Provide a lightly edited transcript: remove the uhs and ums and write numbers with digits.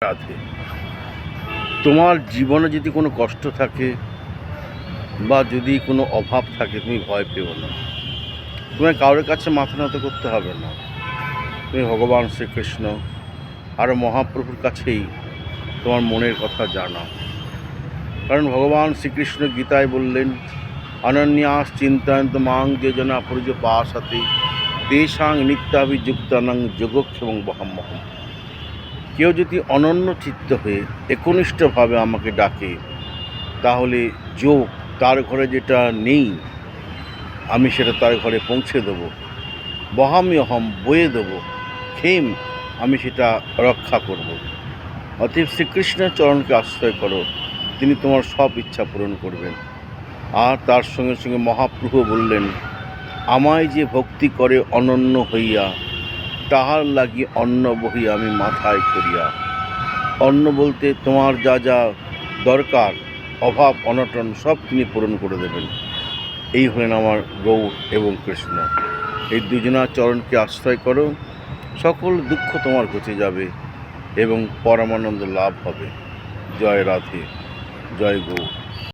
রাধে। তোমার জীবনে যদি কোনো কষ্ট থাকে বা যদি কোনো অভাব থাকে, তুমি ভয় পেও না। তোমায় কারোর কাছে মাথা নত করতে হবে না। তুমি ভগবান শ্রীকৃষ্ণ আর মহাপ্রভুর কাছেই তোমার মনের কথা জানাও। কারণ ভগবান শ্রীকৃষ্ণ গীতায় বললেন, অনন্যাস চিন্তয়ন্ত মাং যে জনা পরিজোপাসতে তেষাং নিত্যাভিযুক্তানাং যোগক্ষেমং বহাম্যহম। কেউ যদি অনন্য চিত্ত হয়ে একনিষ্ঠভাবে আমাকে ডাকে, তাহলে যোগ তার ঘরে যেটা নেই আমি সেটা তার ঘরে পৌঁছে দেবো। বহাম্যহম বয়ে দেবো। ক্ষেম আমি সেটা রক্ষা করব। অতএব শ্রীকৃষ্ণের চরণকে আশ্রয় করো, তিনি তোমার সব ইচ্ছা পূরণ করবেন। আর তার সঙ্গে সঙ্গে মহাপ্রভু বললেন, আমায় যে ভক্তি করে অনন্য হইয়া, তাহার লাগি অন্ন বহি আমি মাথায় করিয়া। অন্ন বলতে তোমার যা যা দরকার, অভাব অনটন সব তিনি পূরণ করে দেবেন। এই হলেন আমার গৌর এবং কৃষ্ণ। এই দুজনার চরণকে আশ্রয় করো, সকল দুঃখ তোমার ঘুচে যাবে এবং পরমানন্দ লাভ হবে। জয় রাধে, জয় গৌর।